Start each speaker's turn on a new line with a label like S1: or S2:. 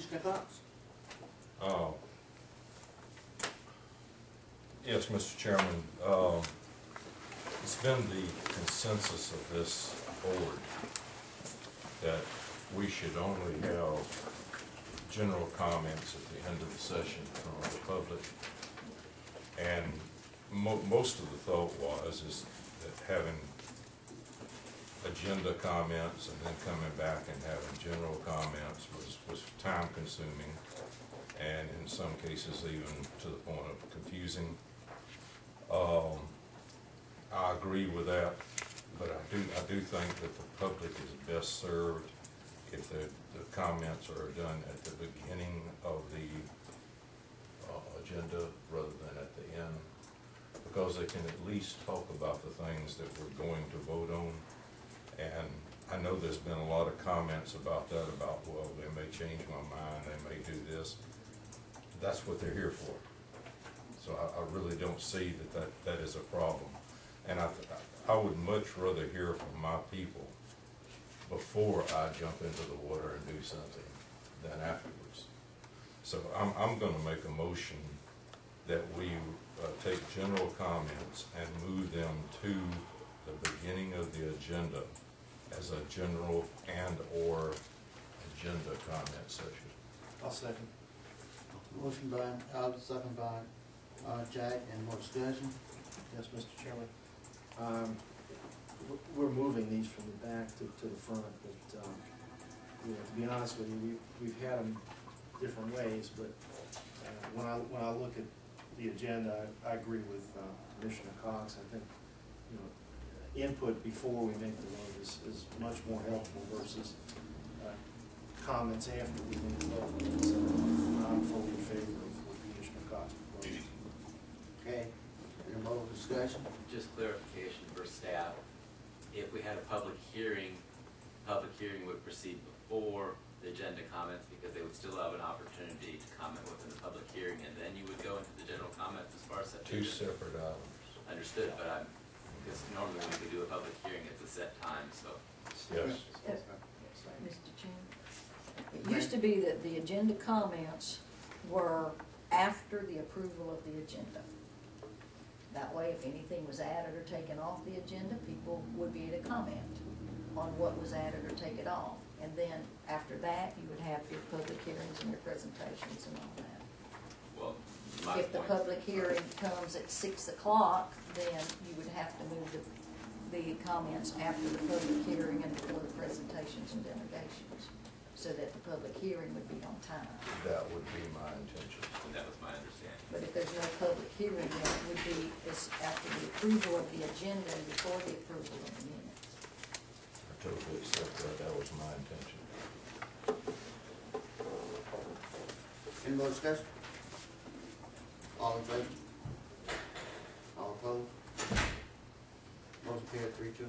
S1: Commissioner Cox?
S2: Uh, Yes, Mr. Chairman. It's been the consensus of this board that we should only have general comments at the end of the session from the public. And most of the thought is that having agenda comments and then coming back and having general comments was time consuming, and in some cases even to the point of confusing. I agree with that, but I do think that the public is best served if the comments are done at the beginning of the agenda rather than at the end, because they can at least talk about the things that we're going to vote on. And I know there's been a lot of comments about that, about, well, they may change my mind, they may do this. That's what they're here for. So I really don't see that is a problem. And I would much rather hear from my people before I jump into the water and do something than afterwards. So I'm going to make a motion that we take general comments and move them to the beginning of the agenda as a general and or agenda comment section.
S3: I'll second.
S1: Motion by Alex, second by Jack, and more discussion?
S3: Yes, Mr. Chairman. We're moving these from the back to the front, but you know, to be honest with you, we've had them different ways. But when I look at the agenda, I agree with Commissioner Cox. I think input before we make the vote is much more helpful versus comments after we make the vote. So I'm fully in favor of what Commissioner Cox proposed.
S1: Okay, any more discussion?
S4: Just clarification for staff. If we had a public hearing would proceed before the agenda comments, because they would still have an opportunity to comment within the public hearing, and then you would go into the general comments as far as that.
S2: Two separate items.
S4: Understood, but because normally when we do a public hearing, it's a set time, so.
S2: Yes.
S5: Mr. Chairman, it used to be that the agenda comments were after the approval of the agenda. That way, if anything was added or taken off the agenda, people would be able to comment on what was added or taken off. And then after that, you would have your public hearings and your presentations and all that.
S4: Well,
S5: If the public hearing comes at 6 o'clock, then you would have to move the comments after the public hearing and before the presentations and delegations, so that the public hearing would be on time.
S2: That would be my intention.
S4: that was my understanding.
S5: But if there's no public hearing, then it would be after the approval of the agenda and before the approval of the minutes.
S2: I totally accept that. That was my intention.
S1: Any more discussion? All in favor? All opposed? Motion carried 3-2.